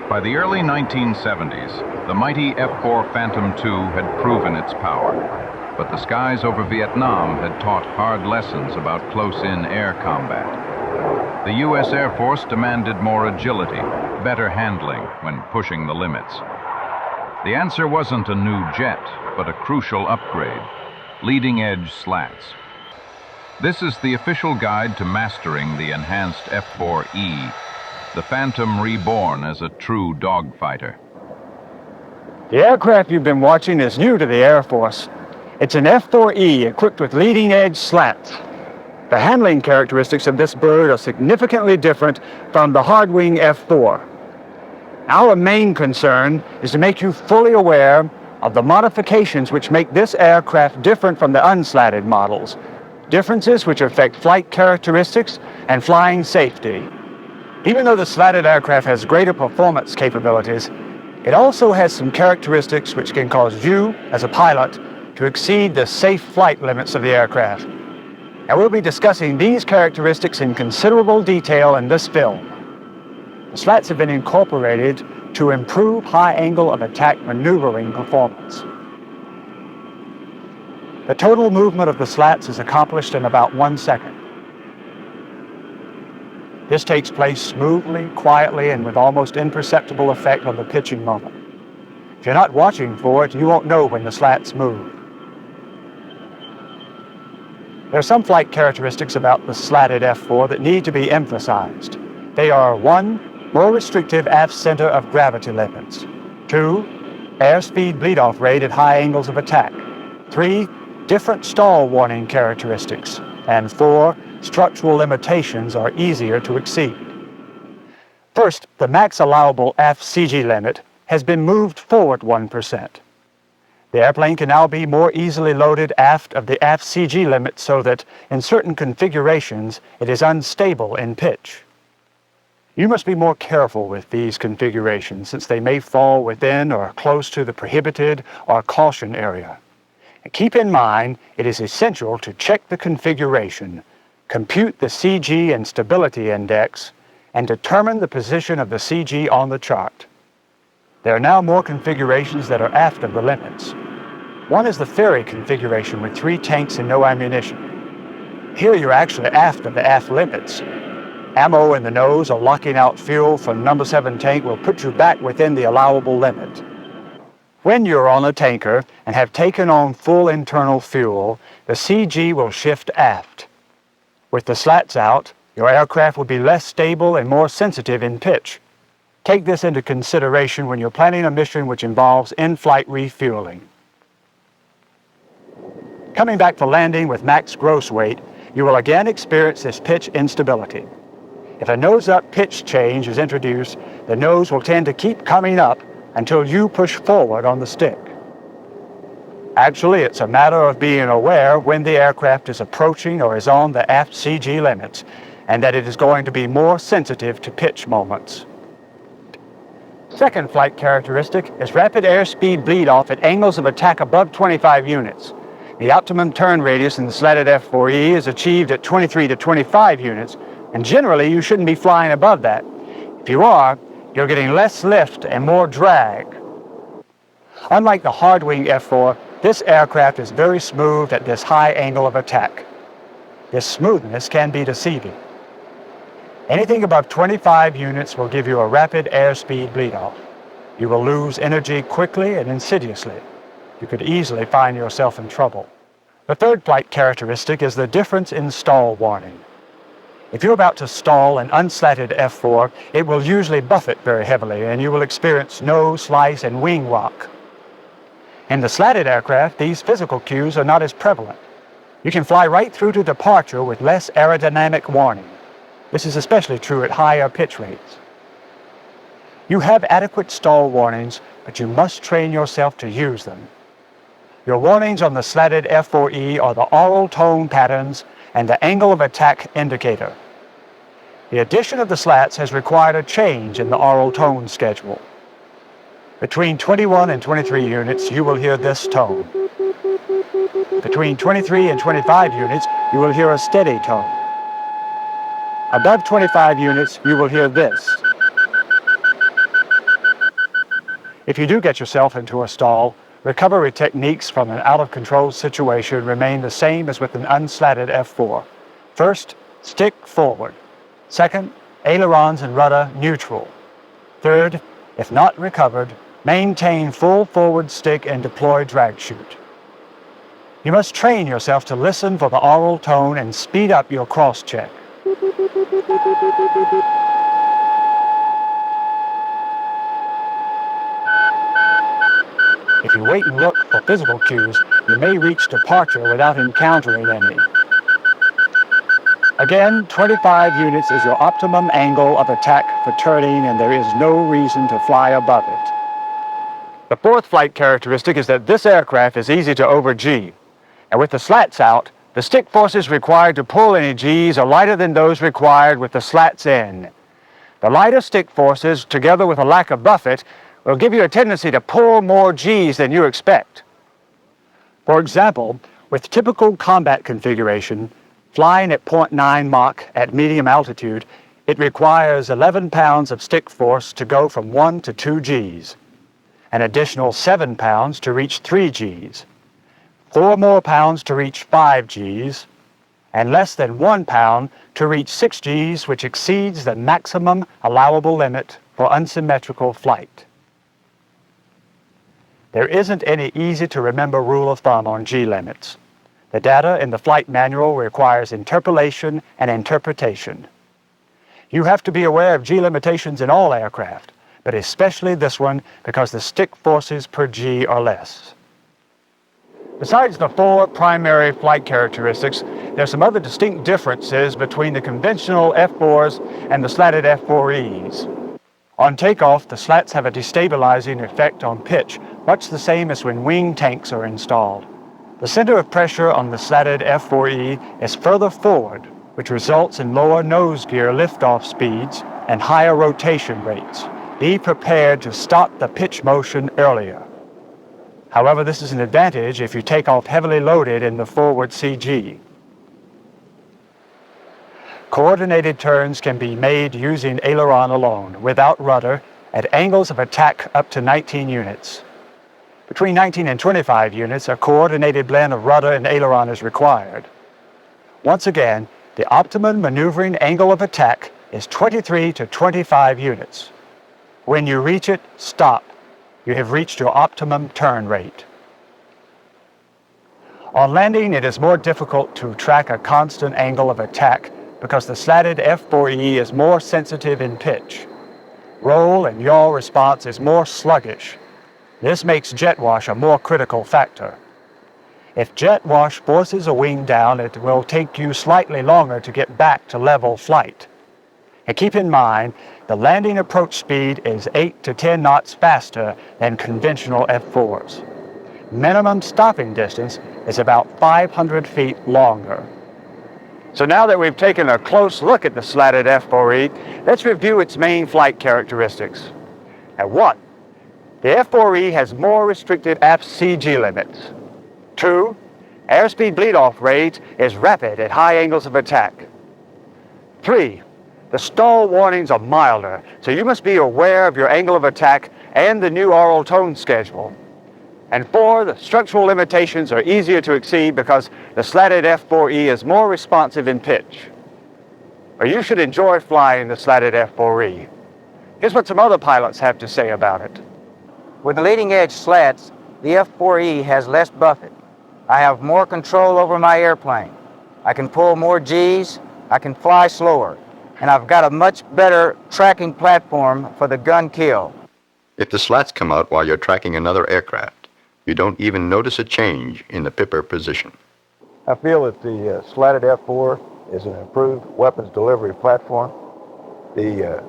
By the early 1970s, the mighty F-4 Phantom II had proven its power, but the skies over Vietnam had taught hard lessons about close-in air combat. The U.S. Air Force demanded more agility, better handling when pushing the limits. The answer wasn't a new jet, but a crucial upgrade, leading-edge slats. This is the official guide to mastering the enhanced F-4E, the Phantom reborn as a true dogfighter. The aircraft you've been watching is new to the Air Force. It's an F-4E equipped with leading-edge slats. The handling characteristics of this bird are significantly different from the hard-wing F-4. Our main concern is to make you fully aware of the modifications which make this aircraft different from the unslatted models, differences which affect flight characteristics and flying safety. Even though the slatted aircraft has greater performance capabilities, it also has some characteristics which can cause you, as a pilot, to exceed the safe flight limits of the aircraft. And we'll be discussing these characteristics in considerable detail in this film. The slats have been incorporated to improve high angle of attack maneuvering performance. The total movement of the slats is accomplished in about 1 second. This takes place smoothly, quietly, and with almost imperceptible effect on the pitching moment. If you're not watching for it, you won't know when the slats move. There are some flight characteristics about the slatted F-4 that need to be emphasized. They are 1, more restrictive aft center of gravity limits. 2, airspeed bleed-off rate at high angles of attack. 3, different stall warning characteristics. And 4, structural limitations are easier to exceed. First, the max allowable aft CG limit has been moved forward 1%. The airplane can now be more easily loaded aft of the aft CG limit so that, in certain configurations, it is unstable in pitch. You must be more careful with these configurations since they may fall within or close to the prohibited or caution area. And keep in mind, it is essential to check the configuration, compute the CG and stability index, and determine the position of the CG on the chart. There are now more configurations that are aft of the limits. One is the ferry configuration with 3 tanks and no ammunition. Here you're actually aft of the aft limits. Ammo in the nose or locking out fuel from number 7 tank will put you back within the allowable limit. When you're on a tanker and have taken on full internal fuel, the CG will shift aft. With the slats out, your aircraft will be less stable and more sensitive in pitch. Take this into consideration when you're planning a mission which involves in-flight refueling. Coming back for landing with max gross weight, you will again experience this pitch instability. If a nose-up pitch change is introduced, the nose will tend to keep coming up until you push forward on the stick. Actually, it's a matter of being aware when the aircraft is approaching or is on the aft CG limits, and that it is going to be more sensitive to pitch moments. Second flight characteristic is rapid airspeed bleed-off at angles of attack above 25 units. The optimum turn radius in the slatted F-4E is achieved at 23 to 25 units, and generally you shouldn't be flying above that. If you are, you're getting less lift and more drag. Unlike the hard-wing F-4, this aircraft is very smooth at this high angle of attack. This smoothness can be deceiving. Anything above 25 units will give you a rapid airspeed bleed-off. You will lose energy quickly and insidiously. You could easily find yourself in trouble. The third flight characteristic is the difference in stall warning. If you're about to stall an unslatted F-4, it will usually buffet very heavily and you will experience nose, slice, and wing rock. In the slatted aircraft, these physical cues are not as prevalent. You can fly right through to departure with less aerodynamic warning. This is especially true at higher pitch rates. You have adequate stall warnings, but you must train yourself to use them. Your warnings on the slatted F-4E are the aural tone patterns and the angle of attack indicator. The addition of the slats has required a change in the aural tone schedule. Between 21 and 23 units, you will hear this tone. Between 23 and 25 units, you will hear a steady tone. Above 25 units, you will hear this. If you do get yourself into a stall, recovery techniques from an out-of-control situation remain the same as with an unslatted F-4. First, stick forward. Second, ailerons and rudder neutral. Third, if not recovered, maintain full forward stick and deploy drag chute. You must train yourself to listen for the aural tone and speed up your cross-check. If you wait and look for physical cues, you may reach departure without encountering any. Again, 25 units is your optimum angle of attack for turning, and there is no reason to fly above it. The fourth flight characteristic is that this aircraft is easy to over-G. And with the slats out, the stick forces required to pull any Gs are lighter than those required with the slats in. The lighter stick forces, together with a lack of buffet, will give you a tendency to pull more Gs than you expect. For example, with typical combat configuration, flying at 0.9 Mach at medium altitude, it requires 11 pounds of stick force to go from 1 to 2 Gs, an additional 7 pounds to reach 3 Gs, 4 more pounds to reach 5 Gs, and less than 1 pound to reach 6 Gs, which exceeds the maximum allowable limit for unsymmetrical flight. There isn't any easy-to-remember rule of thumb on G limits. The data in the flight manual requires interpolation and interpretation. You have to be aware of G limitations in all aircraft, but especially this one because the stick forces per G are less. Besides the 4 primary flight characteristics, there are some other distinct differences between the conventional F-4s and the slatted F-4Es. On takeoff, the slats have a destabilizing effect on pitch, much the same as when wing tanks are installed. The center of pressure on the slatted F-4E is further forward, which results in lower nose gear liftoff speeds and higher rotation rates. Be prepared to stop the pitch motion earlier. However, this is an advantage if you take off heavily loaded in the forward CG. Coordinated turns can be made using aileron alone, without rudder, at angles of attack up to 19 units. Between 19 and 25 units, a coordinated blend of rudder and aileron is required. Once again, the optimum maneuvering angle of attack is 23 to 25 units. When you reach it, stop. You have reached your optimum turn rate. On landing, it is more difficult to track a constant angle of attack because the slatted F-4E is more sensitive in pitch. Roll and yaw response is more sluggish. This makes jet wash a more critical factor. If jet wash forces a wing down, it will take you slightly longer to get back to level flight. And keep in mind, the landing approach speed is 8 to 10 knots faster than conventional F-4s. Minimum stopping distance is about 500 feet longer. So now that we've taken a close look at the slatted F-4E, let's review its main flight characteristics. At 1, the F-4E has more restricted aft CG limits. 2, airspeed bleed-off rate is rapid at high angles of attack. 3, the stall warnings are milder, so you must be aware of your angle of attack and the new aural tone schedule. And 4, the structural limitations are easier to exceed because the slatted F-4E is more responsive in pitch. Or you should enjoy flying the slatted F-4E. Here's what some other pilots have to say about it. With the leading edge slats, the F-4E has less buffet. I have more control over my airplane. I can pull more Gs, I can fly slower, and I've got a much better tracking platform for the gun kill. If the slats come out while you're tracking another aircraft, you don't even notice a change in the pipper position. I feel that the slatted F-4 is an improved weapons delivery platform. The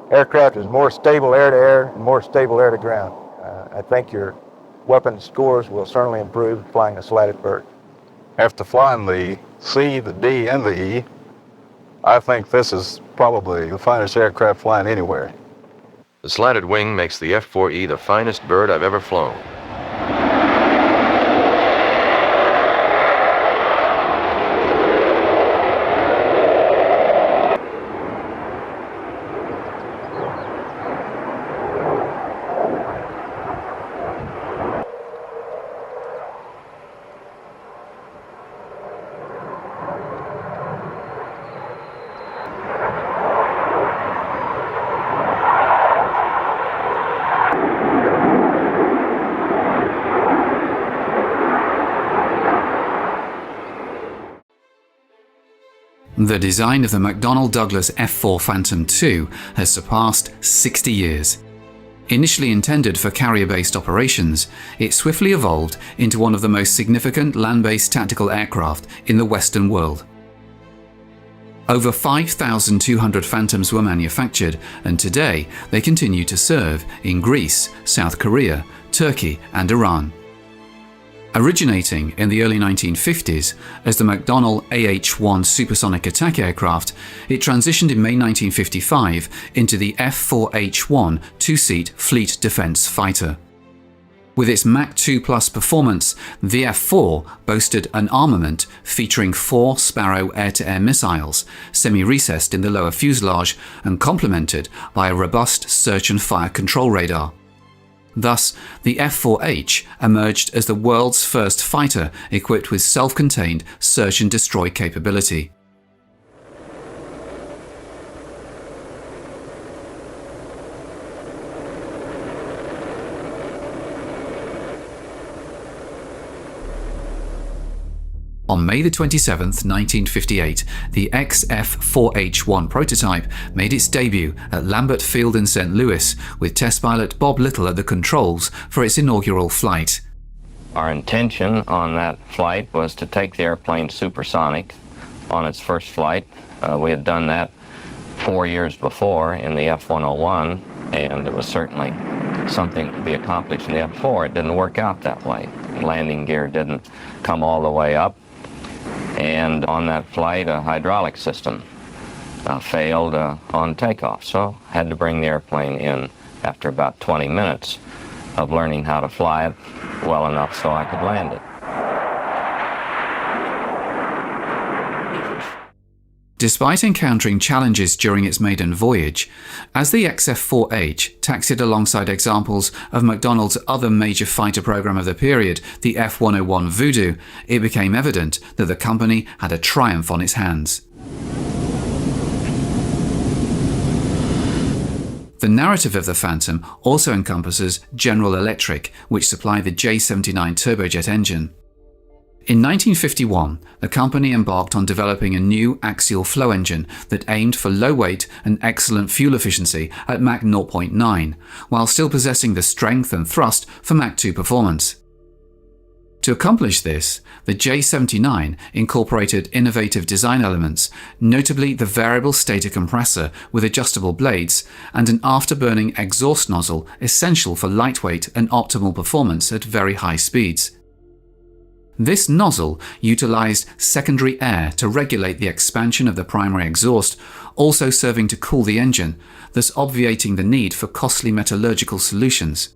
aircraft is more stable air-to-air and more stable air-to-ground. I think your weapons scores will certainly improve flying a slatted bird. After flying the C, the D, and the E, I think this is probably the finest aircraft flying anywhere. The slatted wing makes the F-4E the finest bird I've ever flown. The design of the McDonnell Douglas F-4 Phantom II has surpassed 60 years. Initially intended for carrier-based operations, it swiftly evolved into one of the most significant land-based tactical aircraft in the Western world. Over 5,200 Phantoms were manufactured, and today they continue to serve in Greece, South Korea, Turkey and Iran. Originating in the early 1950s as the McDonnell AH-1 supersonic attack aircraft, it transitioned in May 1955 into the F-4H-1 two-seat fleet defense fighter. With its Mach 2 Plus performance, the F-4 boasted an armament featuring 4 Sparrow air-to-air missiles, semi-recessed in the lower fuselage and complemented by a robust search and fire control radar. Thus, the F-4H emerged as the world's first fighter equipped with self-contained search and destroy capability. On May 27, 1958, the XF-4H-1 prototype made its debut at Lambert Field in St. Louis, with test pilot Bob Little at the controls for its inaugural flight. Our intention on that flight was to take the airplane supersonic on its first flight. We had done that 4 years before in the F-101, and it was certainly something to be accomplished in the F-4. It didn't work out that way. Landing gear didn't come all the way up. And on that flight, a hydraulic system failed on takeoff, so had to bring the airplane in after about 20 minutes of learning how to fly it well enough so I could land it. Despite encountering challenges during its maiden voyage, as the XF-4H taxied alongside examples of McDonnell's other major fighter program of the period, the F-101 Voodoo, it became evident that the company had a triumph on its hands. The narrative of the Phantom also encompasses General Electric, which supplied the J-79 turbojet engine. In 1951, the company embarked on developing a new axial flow engine that aimed for low weight and excellent fuel efficiency at Mach 0.9, while still possessing the strength and thrust for Mach 2 performance. To accomplish this, the J-79 incorporated innovative design elements, notably the variable stator compressor with adjustable blades and an afterburning exhaust nozzle essential for lightweight and optimal performance at very high speeds. This nozzle utilized secondary air to regulate the expansion of the primary exhaust, also serving to cool the engine, thus obviating the need for costly metallurgical solutions.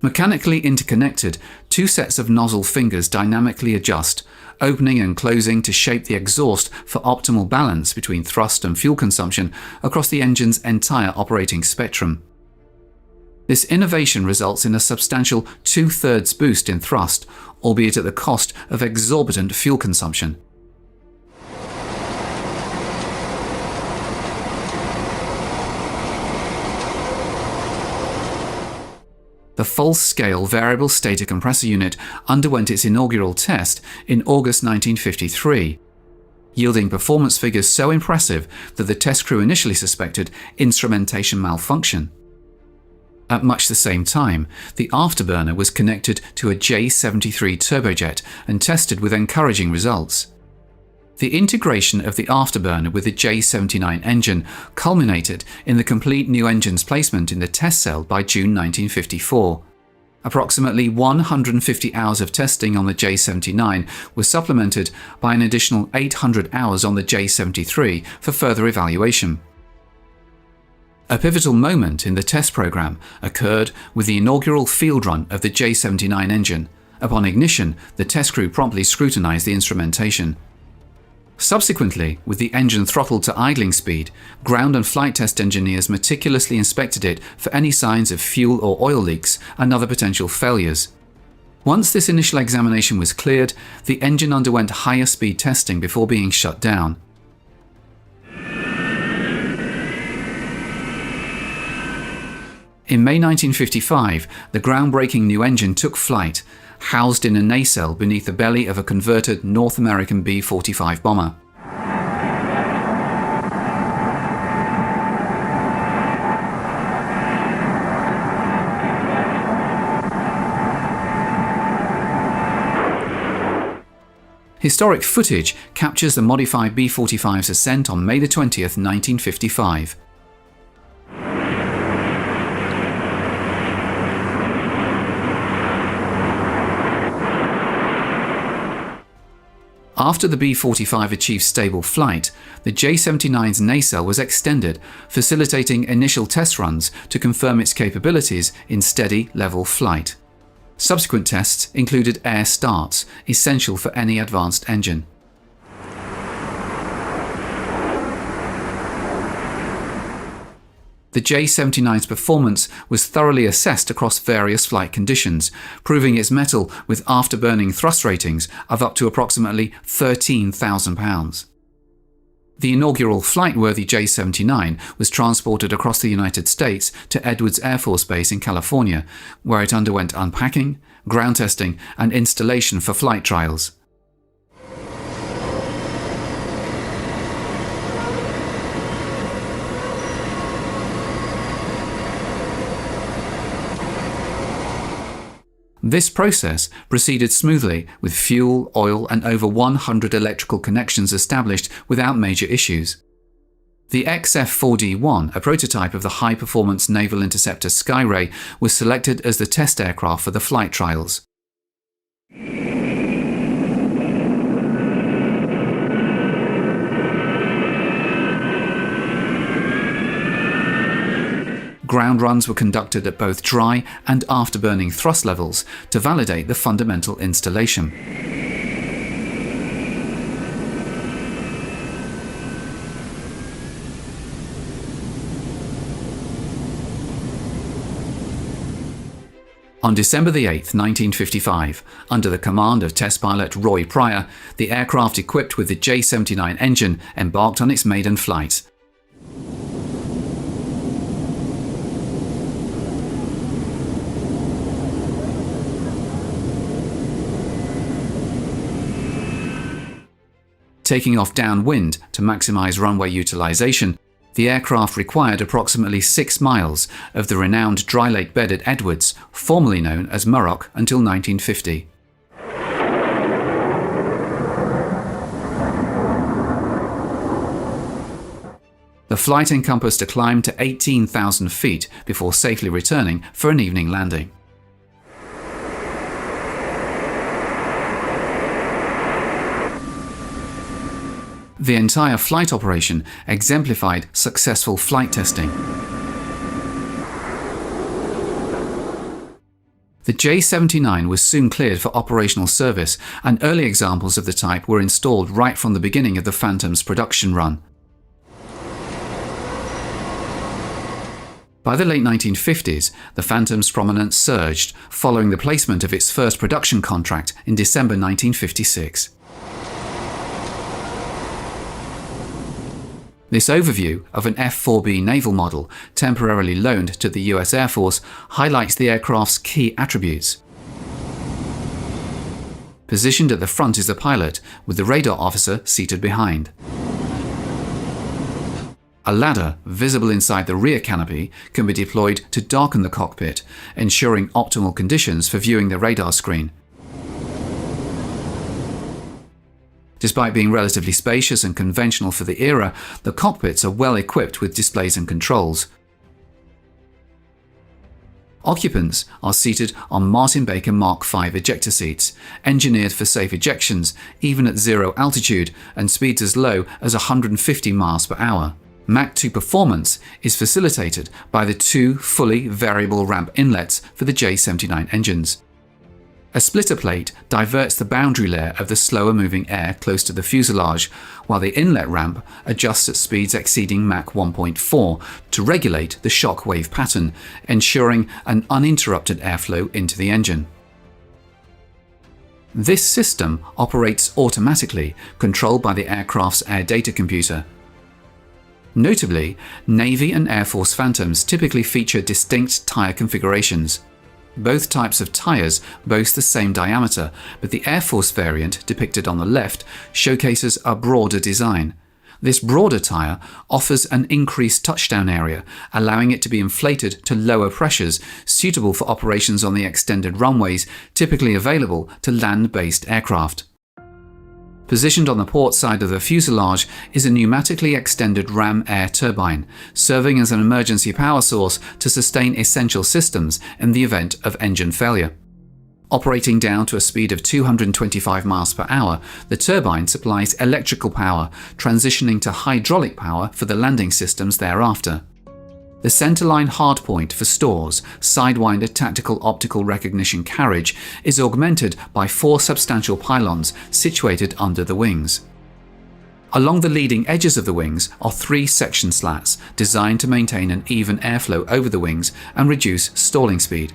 Mechanically interconnected, 2 sets of nozzle fingers dynamically adjust, opening and closing to shape the exhaust for optimal balance between thrust and fuel consumption across the engine's entire operating spectrum. This innovation results in a substantial 2/3 boost in thrust, albeit at the cost of exorbitant fuel consumption. The full-scale variable stator compressor unit underwent its inaugural test in August 1953, yielding performance figures so impressive that the test crew initially suspected instrumentation malfunction. At much the same time, the afterburner was connected to a J-73 turbojet and tested with encouraging results. The integration of the afterburner with the J-79 engine culminated in the complete new engine's placement in the test cell by June 1954. Approximately 150 hours of testing on the J-79 was supplemented by an additional 800 hours on the J-73 for further evaluation. A pivotal moment in the test program occurred with the inaugural field run of the J-79 engine. Upon ignition, the test crew promptly scrutinized the instrumentation. Subsequently, with the engine throttled to idling speed, ground and flight test engineers meticulously inspected it for any signs of fuel or oil leaks and other potential failures. Once this initial examination was cleared, the engine underwent higher speed testing before being shut down. In May 1955, the groundbreaking new engine took flight, housed in a nacelle beneath the belly of a converted North American B-45 bomber. Historic footage captures the modified B-45's ascent on May 20th, 1955. After the B-45 achieved stable flight, the J-79's nacelle was extended, facilitating initial test runs to confirm its capabilities in steady, level flight. Subsequent tests included air starts, essential for any advanced engine. The J-79's performance was thoroughly assessed across various flight conditions, proving its mettle with afterburning thrust ratings of up to approximately 13,000 pounds. The inaugural flight-worthy J-79 was transported across the United States to Edwards Air Force Base in California, where it underwent unpacking, ground testing, and installation for flight trials. This process proceeded smoothly, with fuel, oil, and over 100 electrical connections established without major issues. The XF-4D-1, a prototype of the high-performance Naval Interceptor Skyray, was selected as the test aircraft for the flight trials. Ground runs were conducted at both dry and afterburning thrust levels to validate the fundamental installation. On December 8, 1955, under the command of test pilot Roy Pryor, the aircraft equipped with the J-79 engine embarked on its maiden flight. Taking off downwind to maximize runway utilization, the aircraft required approximately 6 miles of the renowned dry lake bed at Edwards, formerly known as Murrock, until 1950. The flight encompassed a climb to 18,000 feet before safely returning for an evening landing. The entire flight operation exemplified successful flight testing. The J-79 was soon cleared for operational service, and early examples of the type were installed right from the beginning of the Phantom's production run. By the late 1950s, the Phantom's prominence surged following the placement of its first production contract in December 1956. This overview of an F-4B naval model, temporarily loaned to the US Air Force, highlights the aircraft's key attributes. Positioned at the front is the pilot, with the radar officer seated behind. A ladder, visible inside the rear canopy, can be deployed to darken the cockpit, ensuring optimal conditions for viewing the radar screen. Despite being relatively spacious and conventional for the era, the cockpits are well equipped with displays and controls. Occupants are seated on Martin Baker Mark V ejector seats, engineered for safe ejections even at zero altitude and speeds as low as 150 miles per hour. Mach 2 performance is facilitated by the 2 fully variable ramp inlets for the J-79 engines. A splitter plate diverts the boundary layer of the slower moving air close to the fuselage, while the inlet ramp adjusts at speeds exceeding Mach 1.4 to regulate the shock wave pattern, ensuring an uninterrupted airflow into the engine. This system operates automatically, controlled by the aircraft's air data computer. Notably, Navy and Air Force Phantoms typically feature distinct tyre configurations. Both types of tyres boast the same diameter, but the Air Force variant, depicted on the left, showcases a broader design. This broader tyre offers an increased touchdown area, allowing it to be inflated to lower pressures, suitable for operations on the extended runways typically available to land-based aircraft. Positioned on the port side of the fuselage is a pneumatically extended ram air turbine, serving as an emergency power source to sustain essential systems in the event of engine failure. Operating down to a speed of 225 miles per hour, the turbine supplies electrical power, transitioning to hydraulic power for the landing systems thereafter. The centerline hardpoint for stores, sidewinder tactical optical recognition carriage, is augmented by 4 substantial pylons situated under the wings. Along the leading edges of the wings are 3 section slats designed to maintain an even airflow over the wings and reduce stalling speed.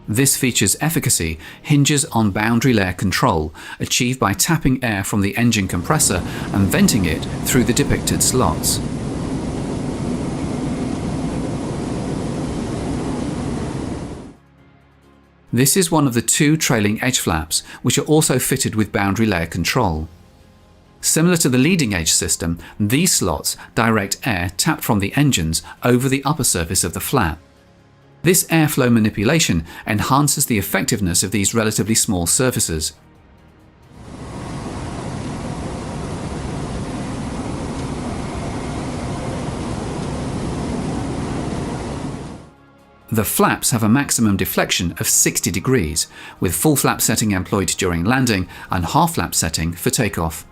This feature's efficacy hinges on boundary layer control, achieved by tapping air from the engine compressor and venting it through the depicted slots. This is one of the 2 trailing edge flaps, which are also fitted with boundary layer control. Similar to the leading edge system, these slots direct air tapped from the engines over the upper surface of the flap. This airflow manipulation enhances the effectiveness of these relatively small surfaces. The flaps have a maximum deflection of 60 degrees, with full flap setting employed during landing and half flap setting for takeoff.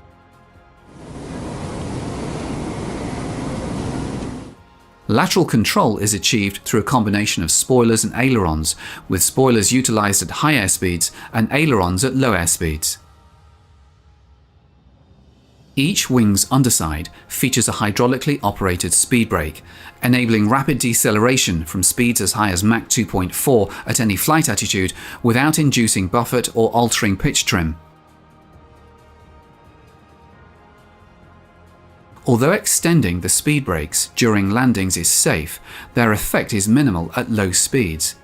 Lateral control is achieved through a combination of spoilers and ailerons, with spoilers utilized at high air speeds and ailerons at low air speeds. Each wing's underside features a hydraulically operated speed brake, enabling rapid deceleration from speeds as high as Mach 2.4 at any flight altitude without inducing buffet or altering pitch trim. Although extending the speed brakes during landings is safe, their effect is minimal at low speeds.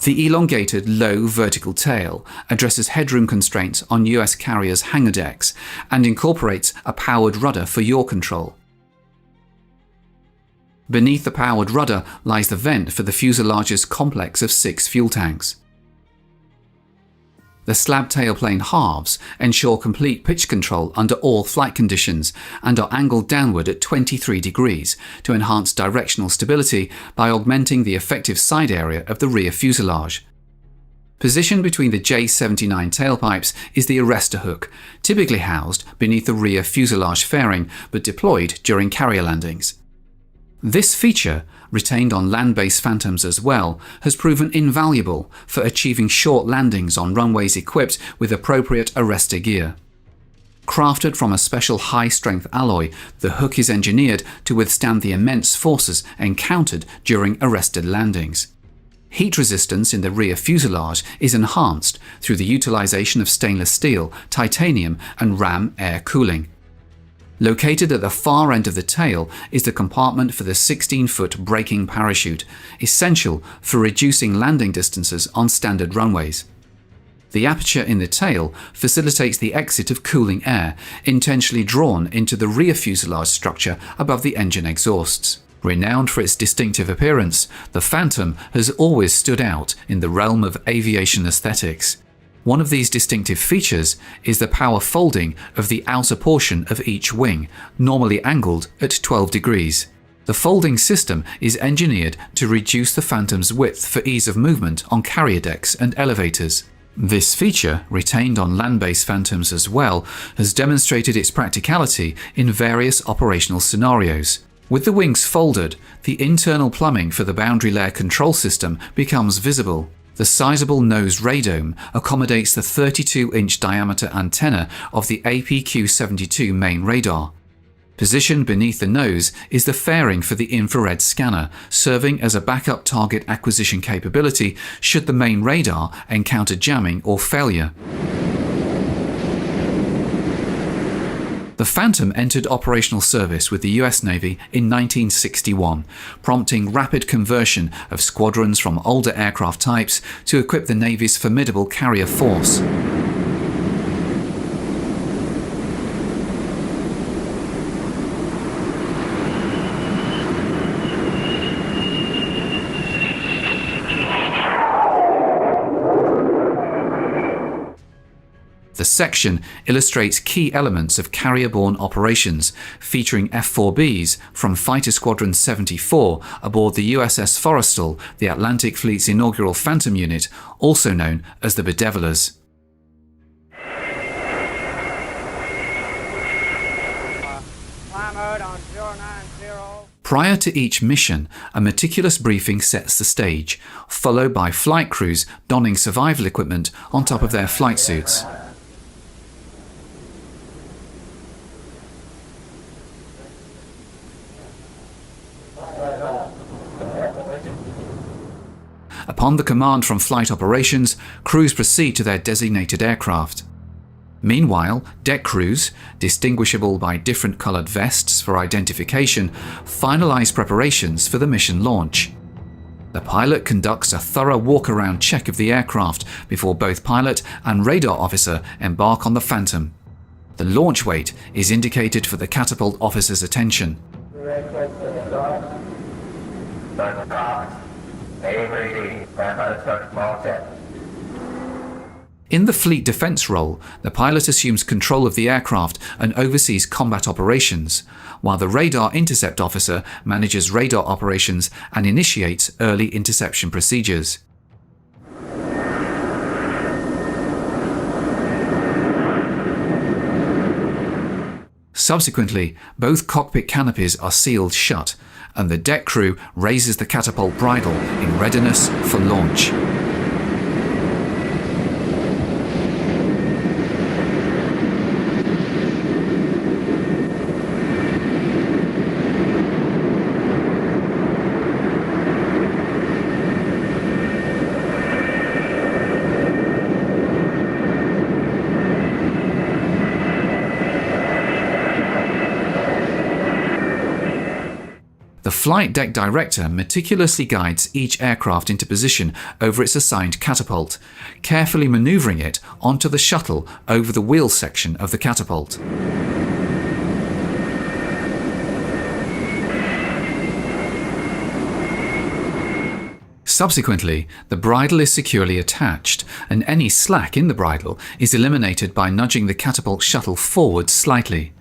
The elongated, low vertical tail addresses headroom constraints on US carriers' hangar decks and incorporates a powered rudder for yaw control. Beneath the powered rudder lies the vent for the fuselage's complex of 6 fuel tanks. The slab tailplane halves ensure complete pitch control under all flight conditions and are angled downward at 23 degrees to enhance directional stability by augmenting the effective side area of the rear fuselage. Positioned between the J-79 tailpipes is the arrestor hook, typically housed beneath the rear fuselage fairing but deployed during carrier landings. This feature, retained on land-based Phantoms as well, has proven invaluable for achieving short landings on runways equipped with appropriate arrestor gear. Crafted from a special high-strength alloy, the hook is engineered to withstand the immense forces encountered during arrested landings. Heat resistance in the rear fuselage is enhanced through the utilization of stainless steel, titanium, and ram air cooling. Located at the far end of the tail is the compartment for the 16-foot braking parachute, essential for reducing landing distances on standard runways. The aperture in the tail facilitates the exit of cooling air, intentionally drawn into the rear fuselage structure above the engine exhausts. Renowned for its distinctive appearance, the Phantom has always stood out in the realm of aviation aesthetics. One of these distinctive features is the power folding of the outer portion of each wing, normally angled at 12 degrees. The folding system is engineered to reduce the Phantom's width for ease of movement on carrier decks and elevators. This feature, retained on land-based Phantoms as well, has demonstrated its practicality in various operational scenarios. With the wings folded, the internal plumbing for the boundary layer control system becomes visible. The sizable nose radome accommodates the 32-inch diameter antenna of the APQ-72 main radar. Positioned beneath the nose is the fairing for the infrared scanner, serving as a backup target acquisition capability should the main radar encounter jamming or failure. The Phantom entered operational service with the US Navy in 1961, prompting rapid conversion of squadrons from older aircraft types to equip the Navy's formidable carrier force. The section illustrates key elements of carrier-borne operations, featuring F-4Bs from Fighter Squadron 74 aboard the USS Forrestal, the Atlantic Fleet's inaugural Phantom unit, also known as the Bedevilers. Prior to each mission, a meticulous briefing sets the stage, followed by flight crews donning survival equipment on top of their flight suits. Upon the command from flight operations, crews proceed to their designated aircraft. Meanwhile, deck crews, distinguishable by different coloured vests for identification, finalise preparations for the mission launch. The pilot conducts a thorough walk-around check of the aircraft before both pilot and radar officer embark on the Phantom. The launch weight is indicated for the catapult officer's attention. In the fleet defense role, the pilot assumes control of the aircraft and oversees combat operations, while the radar intercept officer manages radar operations and initiates early interception procedures. Subsequently, both cockpit canopies are sealed shut, and the deck crew raises the catapult bridle in readiness for launch. The flight deck director meticulously guides each aircraft into position over its assigned catapult, carefully maneuvering it onto the shuttle over the wheel section of the catapult. Subsequently, the bridle is securely attached, and any slack in the bridle is eliminated by nudging the catapult shuttle forward slightly.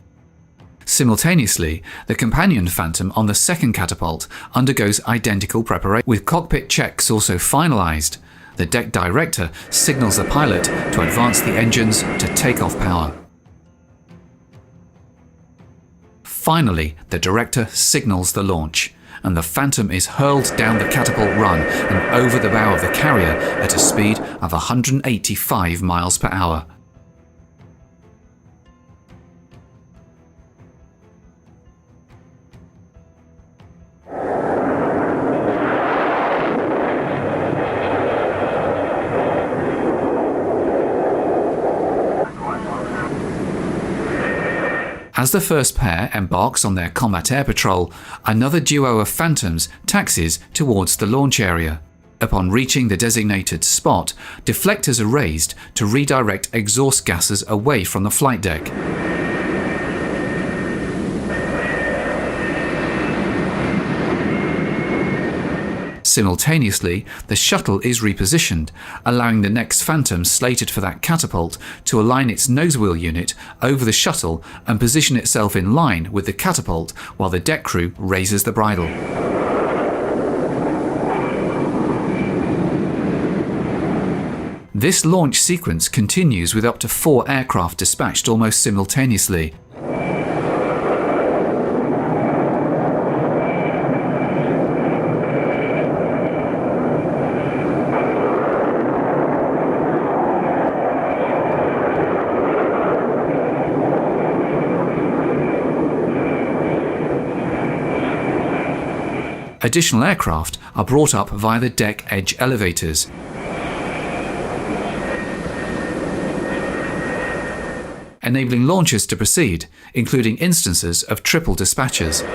Simultaneously, the companion Phantom on the second catapult undergoes identical preparation, with cockpit checks also finalized. The deck director signals the pilot to advance the engines to take off power. Finally, the director signals the launch, and the Phantom is hurled down the catapult run and over the bow of the carrier at a speed of 185 miles per hour. As the first pair embarks on their combat air patrol, another duo of Phantoms taxis towards the launch area. Upon reaching the designated spot, deflectors are raised to redirect exhaust gases away from the flight deck. Simultaneously, the shuttle is repositioned, allowing the next Phantom slated for that catapult to align its nose wheel unit over the shuttle and position itself in line with the catapult while the deck crew raises the bridle. This launch sequence continues with up to 4 aircraft dispatched almost simultaneously. Additional aircraft are brought up via the deck edge elevators. Enabling launches to proceed, including instances of triple dispatchers.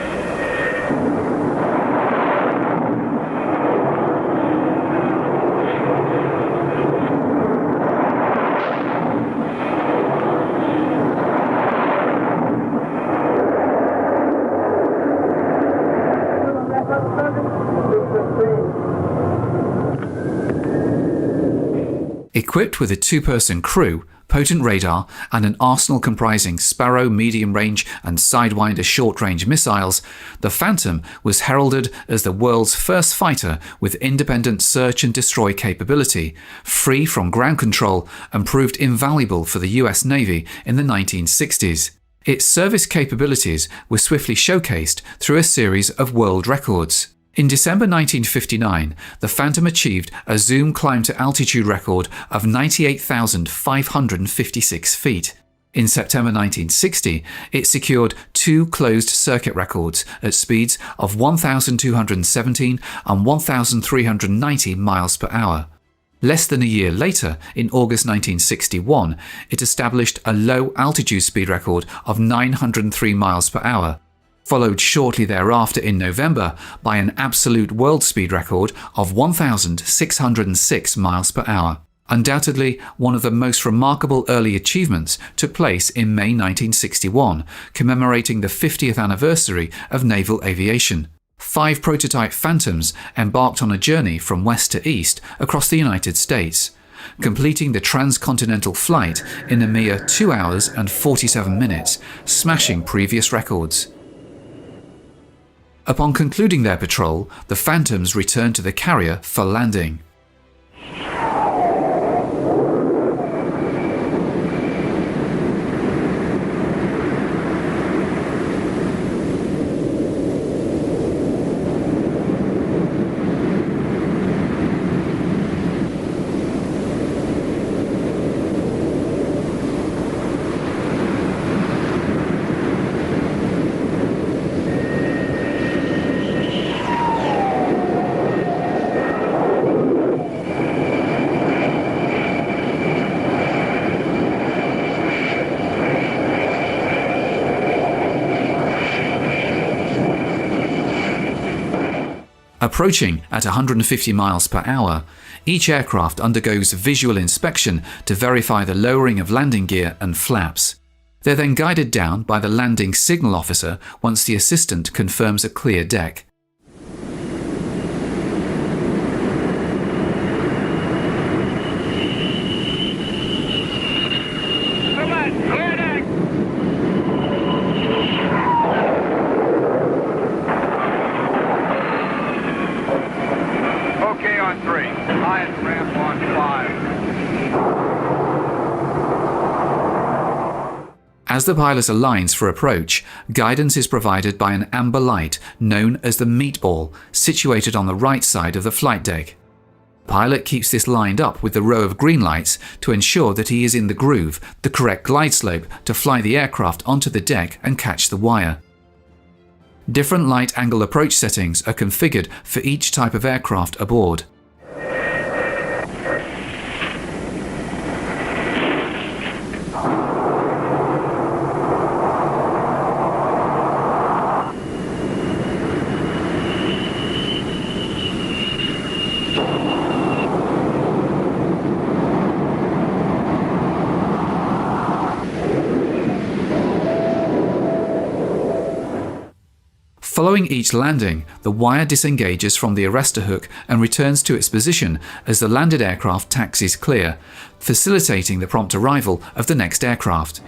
Equipped with a 2-person crew, potent radar, and an arsenal comprising Sparrow medium-range and Sidewinder short-range missiles, the Phantom was heralded as the world's first fighter with independent search and destroy capability, free from ground control, and proved invaluable for the US Navy in the 1960s. Its service capabilities were swiftly showcased through a series of world records. In December 1959, the Phantom achieved a zoom climb-to-altitude record of 98,556 feet. In September 1960, it secured 2 closed-circuit records at speeds of 1,217 and 1,390 miles per hour. Less than a year later, in August 1961, it established a low-altitude speed record of 903 miles per hour, followed shortly thereafter in November by an absolute world speed record of 1,606 miles per hour. Undoubtedly, one of the most remarkable early achievements took place in May 1961, commemorating the 50th anniversary of naval aviation. 5 prototype Phantoms embarked on a journey from west to east across the United States, completing the transcontinental flight in a mere 2 hours and 47 minutes, smashing previous records. Upon concluding their patrol, the Phantoms returned to the carrier for landing. Approaching at 150 miles per hour, each aircraft undergoes visual inspection to verify the lowering of landing gear and flaps. They're then guided down by the landing signal officer once the assistant confirms a clear deck. As the pilot aligns for approach, guidance is provided by an amber light known as the meatball, situated on the right side of the flight deck. The pilot keeps this lined up with the row of green lights to ensure that he is in the groove, the correct glide slope to fly the aircraft onto the deck and catch the wire. Different light angle approach settings are configured for each type of aircraft aboard. Following each landing, the wire disengages from the arrestor hook and returns to its position as the landed aircraft taxis clear, facilitating the prompt arrival of the next aircraft.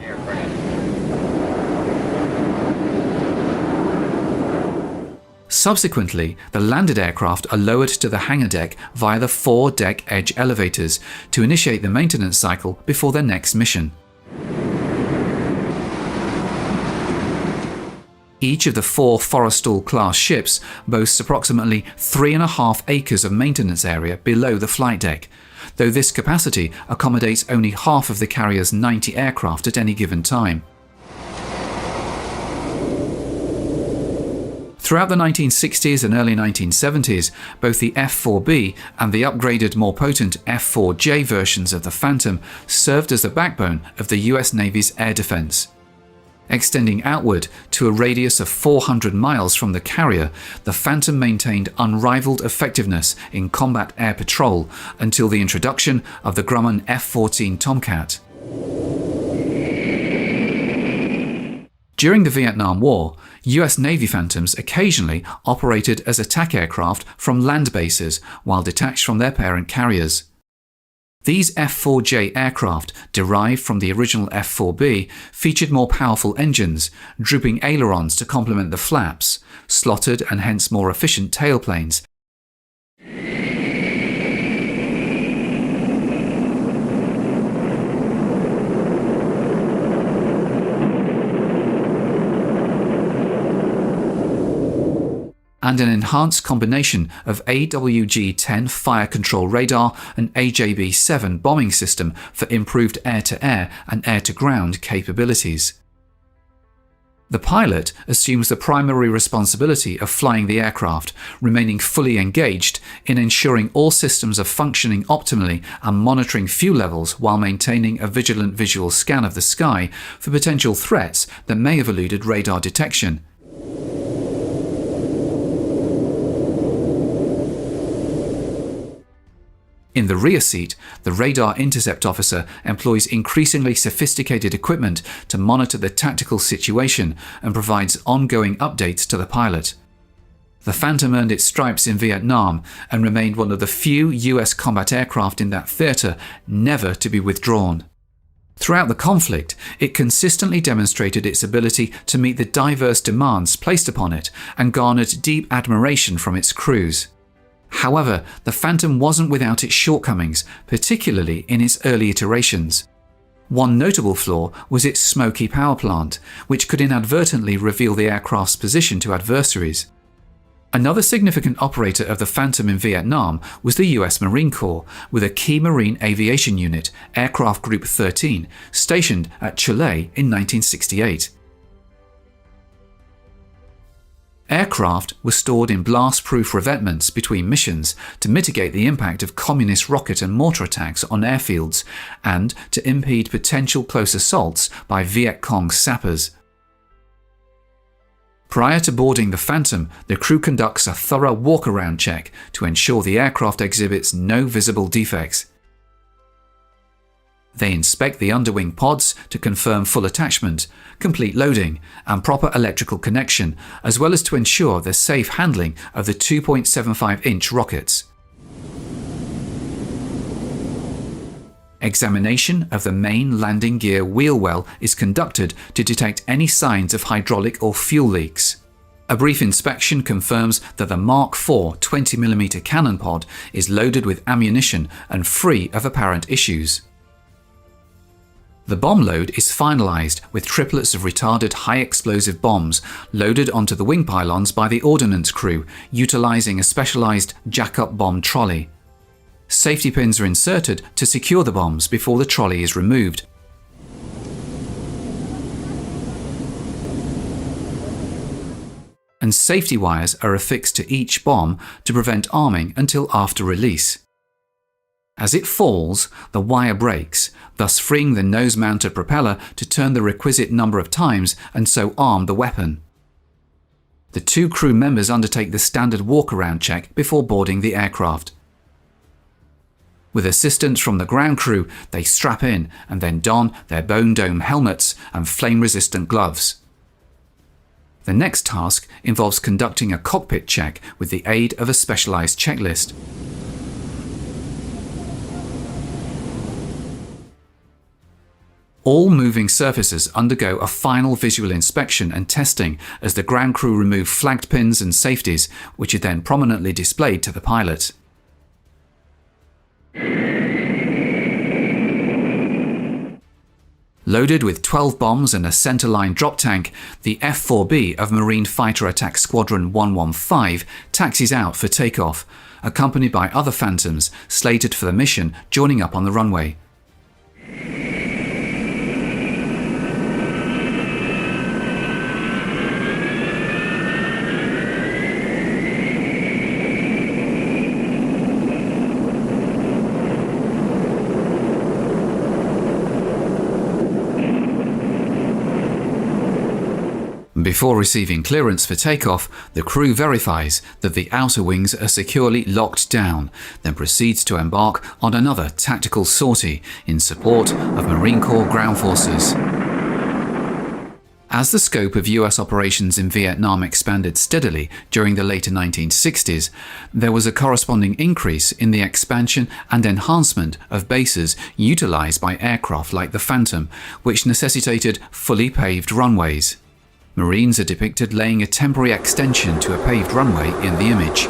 Subsequently, the landed aircraft are lowered to the hangar deck via the 4 deck edge elevators to initiate the maintenance cycle before their next mission. Each of the 4 Forrestal-class ships boasts approximately 3.5 acres of maintenance area below the flight deck, though this capacity accommodates only half of the carrier's 90 aircraft at any given time. Throughout the 1960s and early 1970s, both the F-4B and the upgraded, more potent F-4J versions of the Phantom served as the backbone of the US Navy's air defense. Extending outward to a radius of 400 miles from the carrier, the Phantom maintained unrivaled effectiveness in combat air patrol until the introduction of the Grumman F-14 Tomcat. During the Vietnam War, US Navy Phantoms occasionally operated as attack aircraft from land bases while detached from their parent carriers. These F-4J aircraft, derived from the original F-4B, featured more powerful engines, drooping ailerons to complement the flaps, slotted and hence more efficient tailplanes, and an enhanced combination of AWG-10 fire control radar and AJB-7 bombing system for improved air-to-air and air-to-ground capabilities. The pilot assumes the primary responsibility of flying the aircraft, remaining fully engaged in ensuring all systems are functioning optimally and monitoring fuel levels while maintaining a vigilant visual scan of the sky for potential threats that may have eluded radar detection. In the rear seat, the radar intercept officer employs increasingly sophisticated equipment to monitor the tactical situation and provides ongoing updates to the pilot. The Phantom earned its stripes in Vietnam and remained one of the few US combat aircraft in that theatre never to be withdrawn. Throughout the conflict, it consistently demonstrated its ability to meet the diverse demands placed upon it and garnered deep admiration from its crews. However, the Phantom wasn't without its shortcomings, particularly in its early iterations. One notable flaw was its smoky power plant, which could inadvertently reveal the aircraft's position to adversaries. Another significant operator of the Phantom in Vietnam was the US Marine Corps, with a key Marine aviation unit, Aircraft Group 13, stationed at Chile in 1968. Aircraft were stored in blast-proof revetments between missions to mitigate the impact of communist rocket and mortar attacks on airfields and to impede potential close assaults by Viet Cong sappers. Prior to boarding the Phantom, the crew conducts a thorough walk-around check to ensure the aircraft exhibits no visible defects. They inspect the underwing pods to confirm full attachment, complete loading, and proper electrical connection, as well as to ensure the safe handling of the 2.75-inch rockets. Examination of the main landing gear wheel well is conducted to detect any signs of hydraulic or fuel leaks. A brief inspection confirms that the Mark IV 20mm cannon pod is loaded with ammunition and free of apparent issues. The bomb load is finalized with triplets of retarded high-explosive bombs loaded onto the wing pylons by the ordnance crew, utilizing a specialized jack-up bomb trolley. Safety pins are inserted to secure the bombs before the trolley is removed. And safety wires are affixed to each bomb to prevent arming until after release. As it falls, the wire breaks, thus freeing the nose-mounted propeller to turn the requisite number of times and so arm the weapon. The two crew members undertake the standard walk-around check before boarding the aircraft. With assistance from the ground crew, they strap in and then don their bone dome helmets and flame-resistant gloves. The next task involves conducting a cockpit check with the aid of a specialized checklist. All moving surfaces undergo a final visual inspection and testing as the ground crew remove flagged pins and safeties, which are then prominently displayed to the pilot. Loaded with 12 bombs and a centerline drop tank, the F-4B of Marine Fighter Attack Squadron 115 taxis out for takeoff, accompanied by other Phantoms slated for the mission joining up on the runway. Before receiving clearance for takeoff, the crew verifies that the outer wings are securely locked down, then proceeds to embark on another tactical sortie in support of Marine Corps ground forces. As the scope of US operations in Vietnam expanded steadily during the later 1960s, there was a corresponding increase in the expansion and enhancement of bases utilized by aircraft like the Phantom, which necessitated fully paved runways. Marines are depicted laying a temporary extension to a paved runway in the image.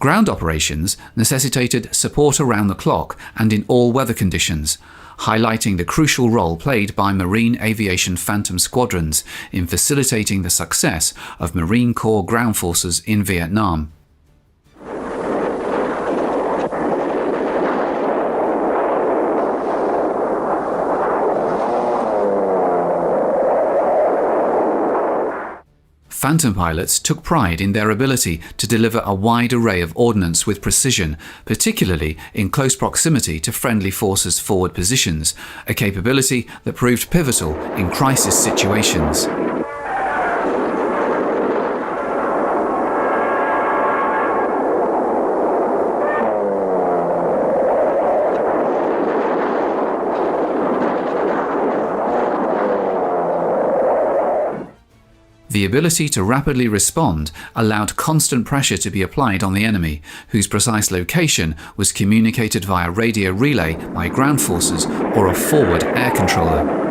Ground operations necessitated support around the clock and in all weather conditions, highlighting the crucial role played by Marine Aviation Phantom squadrons in facilitating the success of Marine Corps ground forces in Vietnam. Phantom pilots took pride in their ability to deliver a wide array of ordnance with precision, particularly in close proximity to friendly forces' forward positions, a capability that proved pivotal in crisis situations. The ability to rapidly respond allowed constant pressure to be applied on the enemy, whose precise location was communicated via radio relay by ground forces or a forward air controller.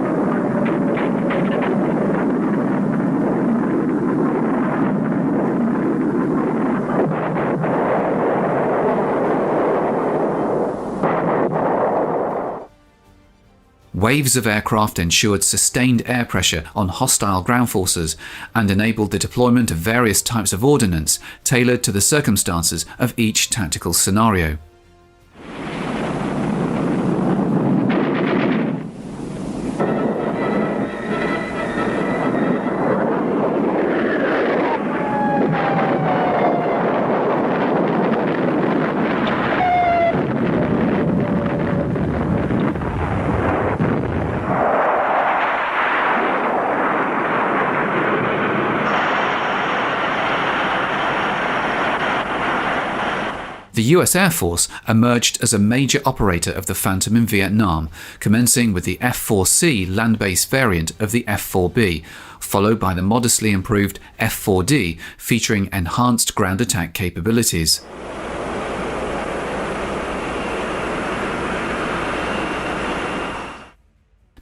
Waves of aircraft ensured sustained air pressure on hostile ground forces and enabled the deployment of various types of ordnance tailored to the circumstances of each tactical scenario. The US Air Force emerged as a major operator of the Phantom in Vietnam, commencing with the F-4C land-based variant of the F-4B, followed by the modestly improved F-4D featuring enhanced ground attack capabilities.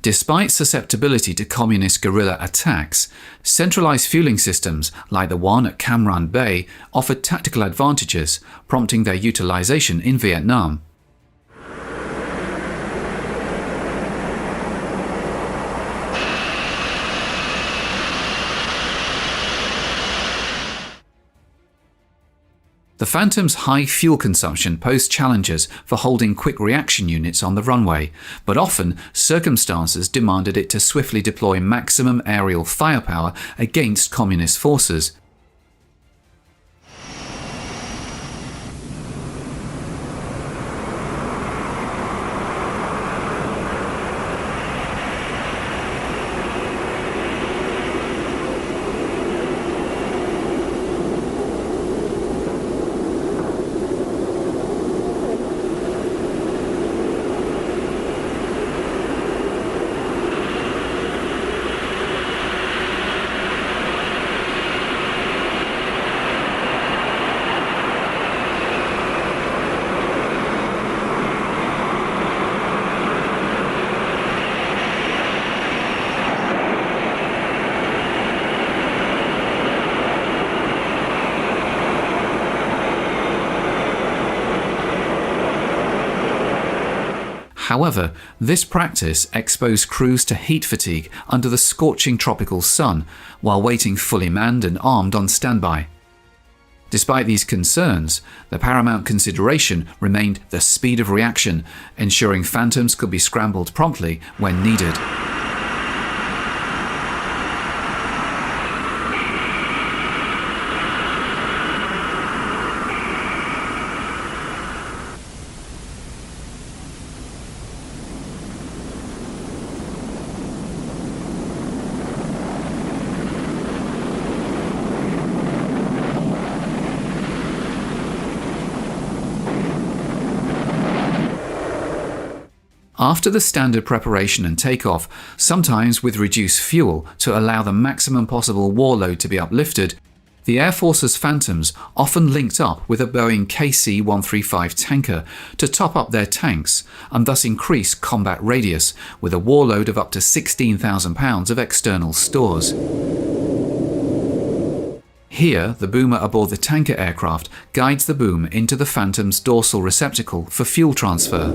Despite susceptibility to communist guerrilla attacks, centralized fueling systems like the one at Cam Ranh Bay offered tactical advantages, prompting their utilization in Vietnam. The Phantom's high fuel consumption posed challenges for holding quick reaction units on the runway, but often circumstances demanded it to swiftly deploy maximum aerial firepower against communist forces. However, this practice exposed crews to heat fatigue under the scorching tropical sun, while waiting fully manned and armed on standby. Despite these concerns, the paramount consideration remained the speed of reaction, ensuring Phantoms could be scrambled promptly when needed. After the standard preparation and takeoff, sometimes with reduced fuel to allow the maximum possible war load to be uplifted, the Air Force's Phantoms often linked up with a Boeing KC-135 tanker to top up their tanks and thus increase combat radius with a war load of up to 16,000 pounds of external stores. Here, the boomer aboard the tanker aircraft guides the boom into the Phantom's dorsal receptacle for fuel transfer.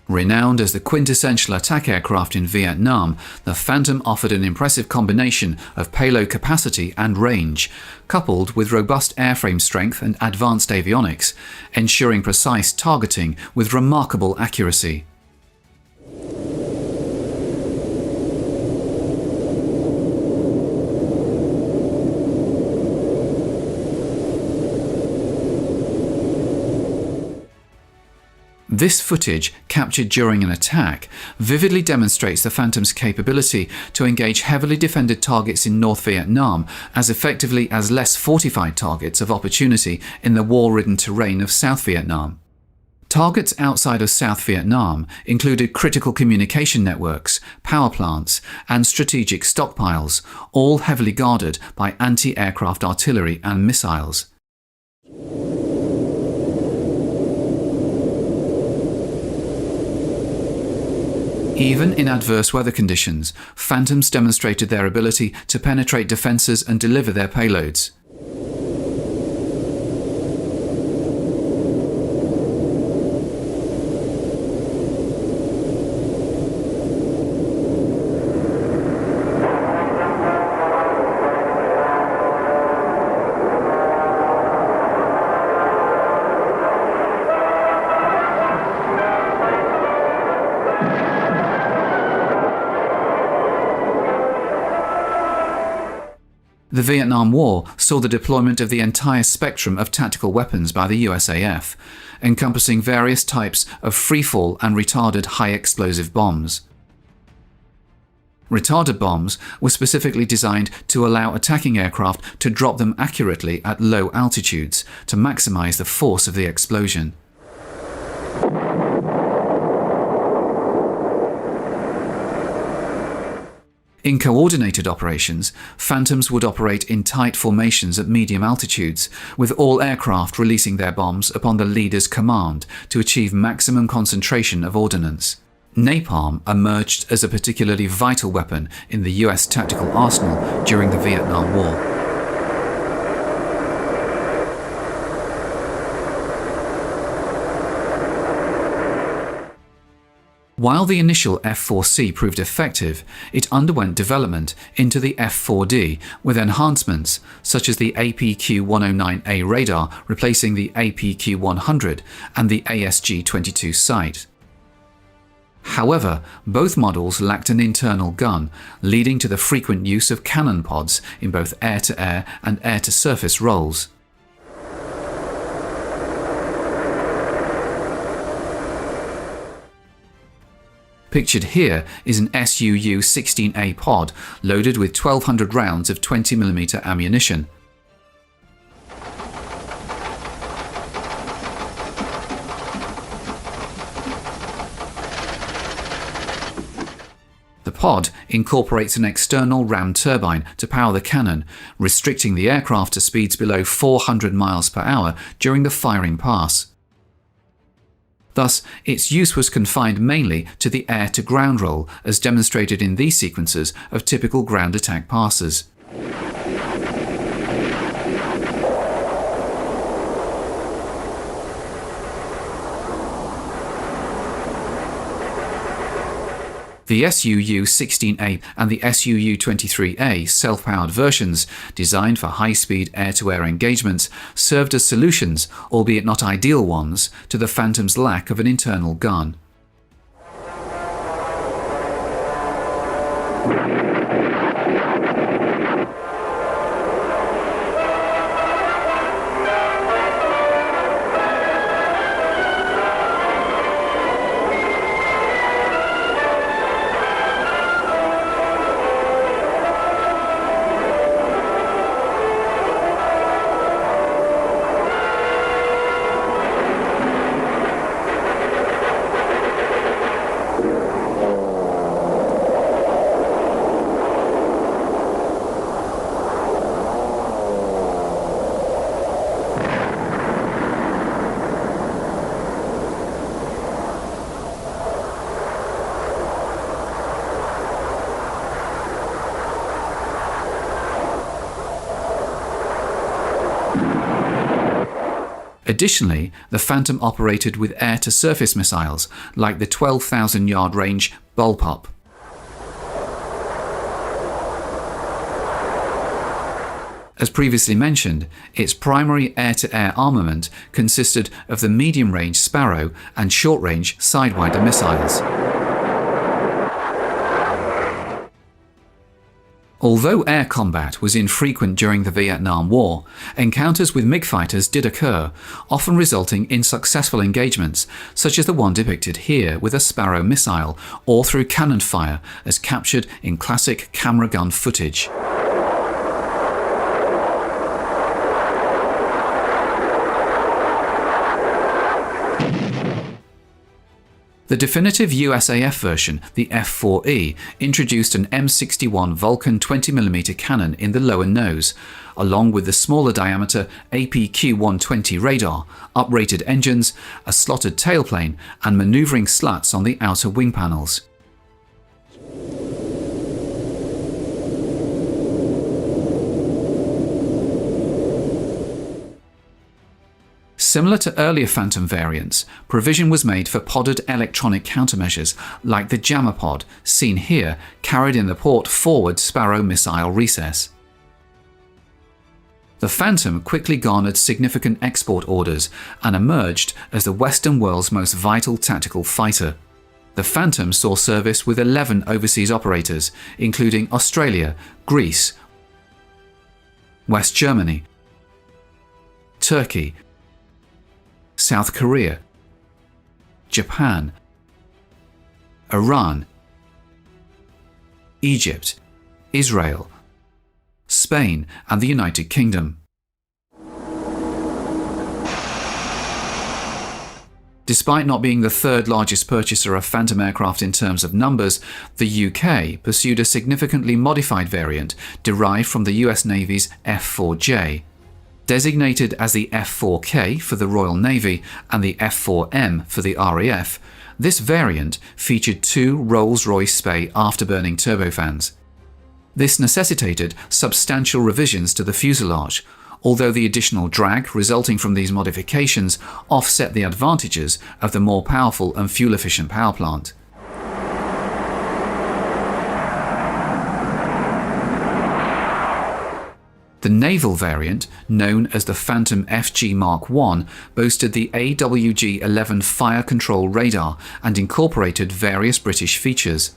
Renowned as the quintessential attack aircraft in Vietnam, the Phantom offered an impressive combination of payload capacity and range, coupled with robust airframe strength and advanced avionics, ensuring precise targeting with remarkable accuracy. This footage, captured during an attack, vividly demonstrates the Phantom's capability to engage heavily defended targets in North Vietnam as effectively as less fortified targets of opportunity in the war-ridden terrain of South Vietnam. Targets outside of South Vietnam included critical communication networks, power plants, and strategic stockpiles, all heavily guarded by anti-aircraft artillery and missiles. Even in adverse weather conditions, Phantoms demonstrated their ability to penetrate defences and deliver their payloads. The Vietnam War saw the deployment of the entire spectrum of tactical weapons by the USAF, encompassing various types of freefall and retarded high-explosive bombs. Retarded bombs were specifically designed to allow attacking aircraft to drop them accurately at low altitudes to maximize the force of the explosion. In coordinated operations, Phantoms would operate in tight formations at medium altitudes, with all aircraft releasing their bombs upon the leader's command to achieve maximum concentration of ordnance. Napalm emerged as a particularly vital weapon in the US tactical arsenal during the Vietnam War. While the initial F-4C proved effective, it underwent development into the F-4D with enhancements such as the APQ-109A radar replacing the APQ-100 and the ASG-22 sight. However, both models lacked an internal gun, leading to the frequent use of cannon pods in both air-to-air and air-to-surface roles. Pictured here is an SUU-16A pod loaded with 1,200 rounds of 20mm ammunition. The pod incorporates an external ram turbine to power the cannon, restricting the aircraft to speeds below 400 miles per hour during the firing pass. Thus, its use was confined mainly to the air-to-ground role, as demonstrated in these sequences of typical ground attack passes. The SUU-16A and the SUU-23A self-powered versions, designed for high-speed air-to-air engagements, served as solutions, albeit not ideal ones, to the Phantom's lack of an internal gun. Additionally, the Phantom operated with air-to-surface missiles, like the 12,000-yard range Bullpup. As previously mentioned, its primary air-to-air armament consisted of the medium-range Sparrow and short-range Sidewinder missiles. Although air combat was infrequent during the Vietnam War, encounters with MiG fighters did occur, often resulting in successful engagements, such as the one depicted here with a Sparrow missile, or through cannon fire, as captured in classic camera gun footage. The definitive USAF version, the F-4E, introduced an M61 Vulcan 20mm cannon in the lower nose, along with the smaller diameter APQ-120 radar, uprated engines, a slotted tailplane, and maneuvering slats on the outer wing panels. Similar to earlier Phantom variants, provision was made for podded electronic countermeasures like the jammer pod, seen here, carried in the port-forward Sparrow missile recess. The Phantom quickly garnered significant export orders and emerged as the Western world's most vital tactical fighter. The Phantom saw service with 11 overseas operators, including Australia, Greece, West Germany, Turkey, South Korea, Japan, Iran, Egypt, Israel, Spain, and the United Kingdom. Despite not being the third largest purchaser of Phantom aircraft in terms of numbers, the UK pursued a significantly modified variant derived from the US Navy's F-4J. Designated as the F-4K for the Royal Navy and the F-4M for the RAF, this variant featured two Rolls-Royce Spey afterburning turbofans. This necessitated substantial revisions to the fuselage, although the additional drag resulting from these modifications offset the advantages of the more powerful and fuel-efficient power plant. The naval variant, known as the Phantom FG Mark I, boasted the AWG-11 fire control radar and incorporated various British features.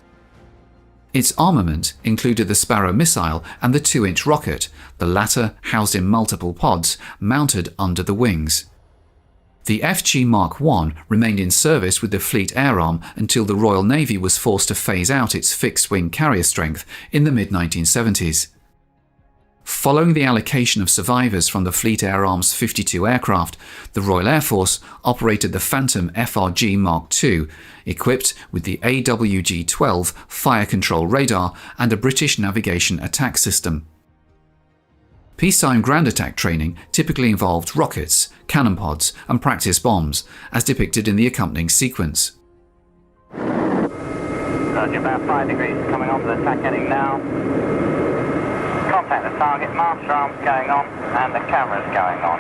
Its armament included the Sparrow missile and the 2-inch rocket, the latter housed in multiple pods mounted under the wings. The FG Mark I remained in service with the Fleet Air Arm until the Royal Navy was forced to phase out its fixed-wing carrier strength in the mid-1970s. Following the allocation of survivors from the Fleet Air Arm's 52 aircraft, the Royal Air Force operated the Phantom FRG Mark II, equipped with the AWG-12 fire control radar and a British navigation attack system. Peacetime ground attack training typically involved rockets, cannon pods, and practice bombs, as depicted in the accompanying sequence. About 5 degrees coming on to the attack heading now. Contact the target, master arms going on, and the camera's going on.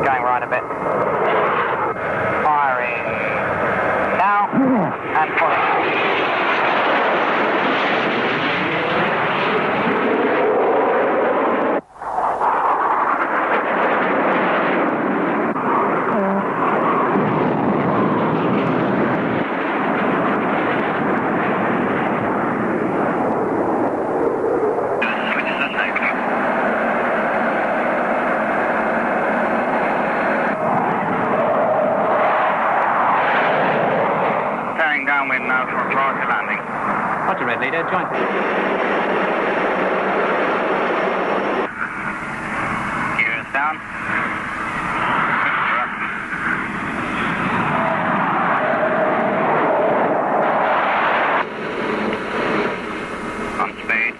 Going right a bit. Firing now, and pulling. Red leader, join. Gears down. On speed.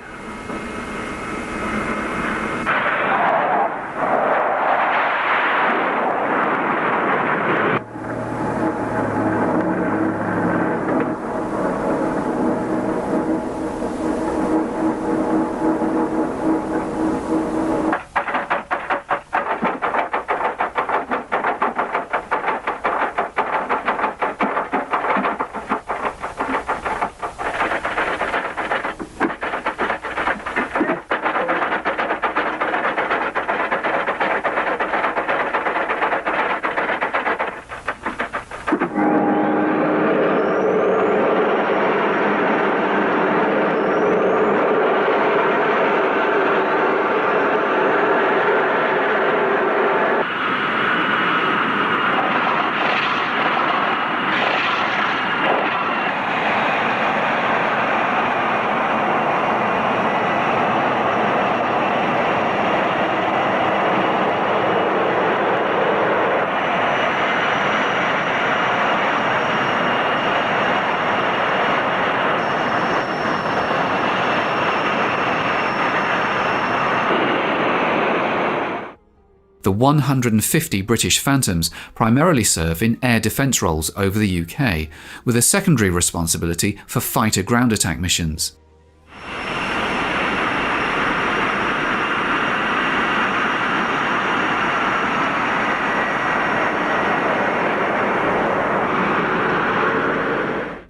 The 150 British Phantoms primarily serve in air defence roles over the UK, with a secondary responsibility for fighter ground attack missions.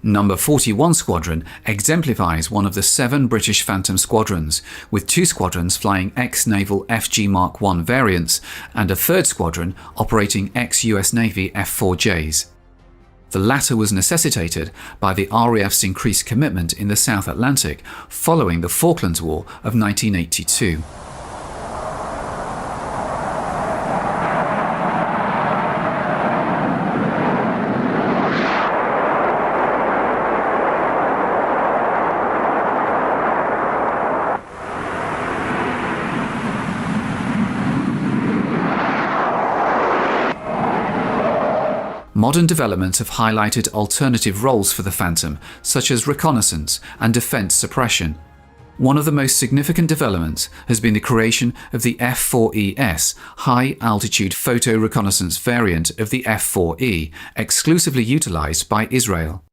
Number 41 Squadron exemplifies one of the 7 British Phantom squadrons, with 2 squadrons flying ex-naval FG Mark I variants and a 3rd squadron operating ex-US Navy F-4Js. The latter was necessitated by the RAF's increased commitment in the South Atlantic following the Falklands War of 1982. Modern developments have highlighted alternative roles for the Phantom, such as reconnaissance and defence suppression. One of the most significant developments has been the creation of the F-4ES, high-altitude photo reconnaissance variant of the F-4E, exclusively utilised by Israel.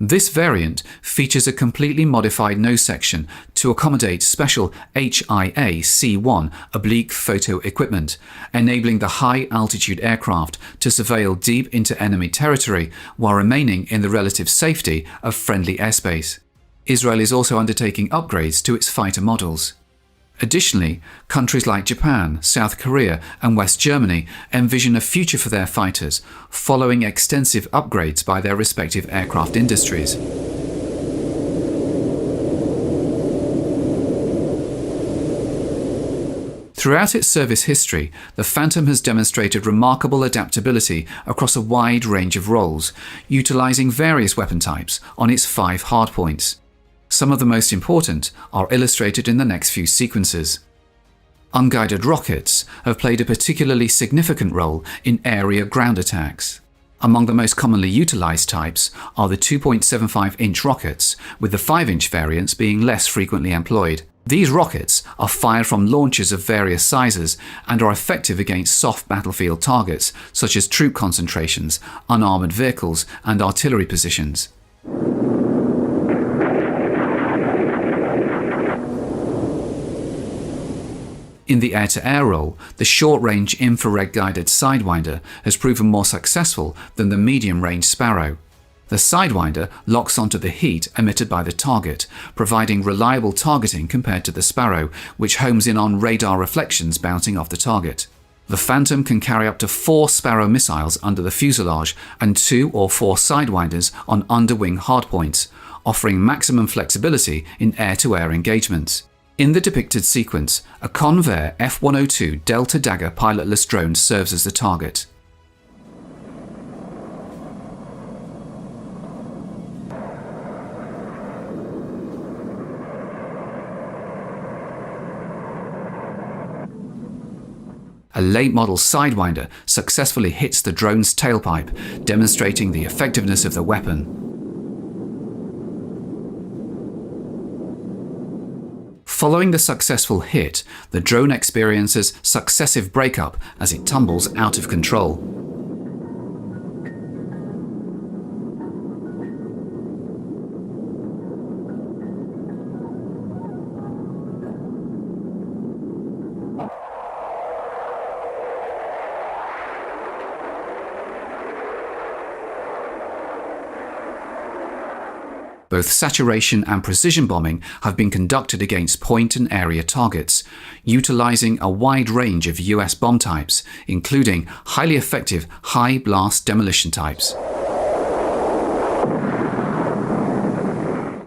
This variant features a completely modified nose section to accommodate special HIA-C1 oblique photo equipment, enabling the high-altitude aircraft to surveil deep into enemy territory while remaining in the relative safety of friendly airspace. Israel is also undertaking upgrades to its fighter models. Additionally, countries like Japan, South Korea and West Germany envision a future for their fighters, following extensive upgrades by their respective aircraft industries. Throughout its service history, the Phantom has demonstrated remarkable adaptability across a wide range of roles, utilizing various weapon types on its 5 hardpoints. Some of the most important are illustrated in the next few sequences. Unguided rockets have played a particularly significant role in area ground attacks. Among the most commonly utilized types are the 2.75-inch rockets, with the 5-inch variants being less frequently employed. These rockets are fired from launchers of various sizes and are effective against soft battlefield targets such as troop concentrations, unarmored vehicles and artillery positions. In the air-to-air role, the short-range infrared-guided Sidewinder has proven more successful than the medium-range Sparrow. The Sidewinder locks onto the heat emitted by the target, providing reliable targeting compared to the Sparrow, which homes in on radar reflections bouncing off the target. The Phantom can carry up to 4 Sparrow missiles under the fuselage and 2 or 4 Sidewinders on underwing hardpoints, offering maximum flexibility in air-to-air engagements. In the depicted sequence, a Convair F-102 Delta Dagger pilotless drone serves as the target. A late-model Sidewinder successfully hits the drone's tailpipe, demonstrating the effectiveness of the weapon. Following the successful hit, the drone experiences successive breakup as it tumbles out of control. Both saturation and precision bombing have been conducted against point and area targets, utilizing a wide range of US bomb types, including highly effective high-blast demolition types.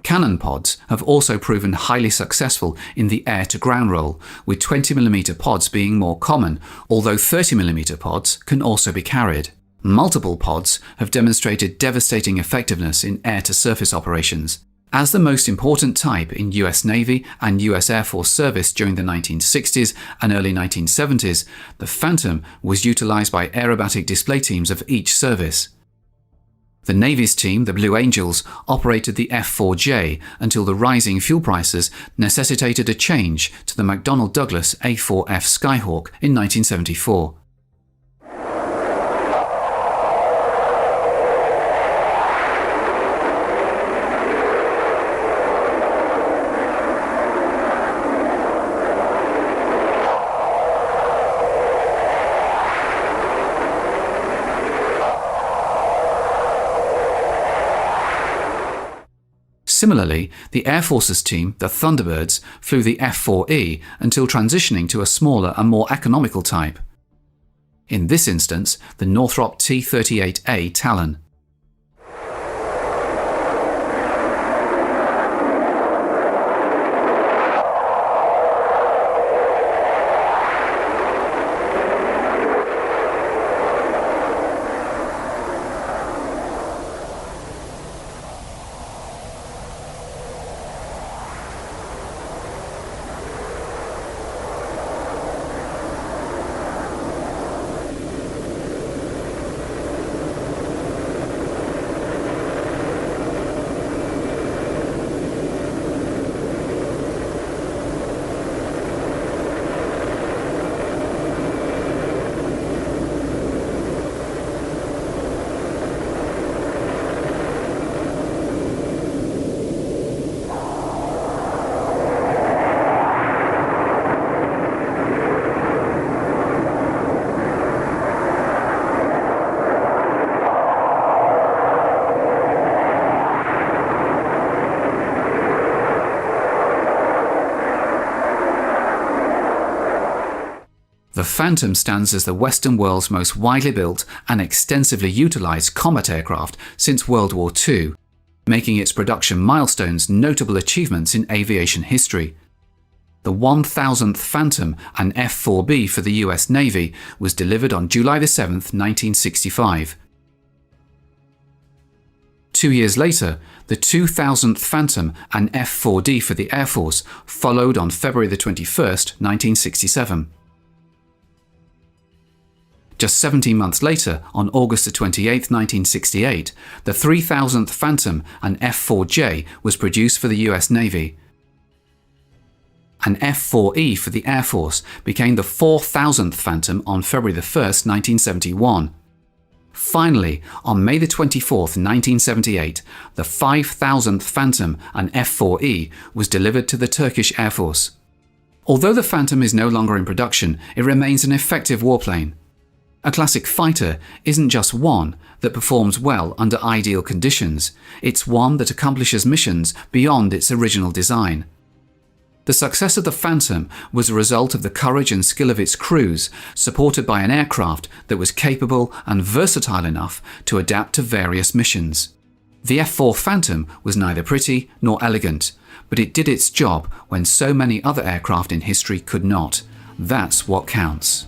Cannon pods have also proven highly successful in the air-to-ground role, with 20mm pods being more common, although 30mm pods can also be carried. Multiple pods have demonstrated devastating effectiveness in air-to-surface operations. As the most important type in US Navy and US Air Force service during the 1960s and early 1970s, the Phantom was utilized by aerobatic display teams of each service. The Navy's team, the Blue Angels, operated the F-4J until the rising fuel prices necessitated a change to the McDonnell Douglas A-4F Skyhawk in 1974. Similarly, the Air Force's team, the Thunderbirds, flew the F-4E until transitioning to a smaller and more economical type. In this instance, the Northrop T-38A Talon. The Phantom stands as the Western world's most widely built and extensively utilised combat aircraft since World War II, making its production milestones notable achievements in aviation history. The 1000th Phantom, an F-4B for the US Navy, was delivered on July 7, 1965. 2 years later, the 2000th Phantom, an F-4D for the Air Force, followed on February 21, 1967. Just 17 months later, on August 28, 1968, the 3000th Phantom, an F-4J, was produced for the US Navy. An F-4E for the Air Force became the 4000th Phantom on February 1, 1971. Finally, on May 24, 1978, the 5000th Phantom, an F-4E, was delivered to the Turkish Air Force. Although the Phantom is no longer in production, it remains an effective warplane. A classic fighter isn't just one that performs well under ideal conditions, it's one that accomplishes missions beyond its original design. The success of the Phantom was a result of the courage and skill of its crews, supported by an aircraft that was capable and versatile enough to adapt to various missions. The F-4 Phantom was neither pretty nor elegant, but it did its job when so many other aircraft in history could not. That's what counts.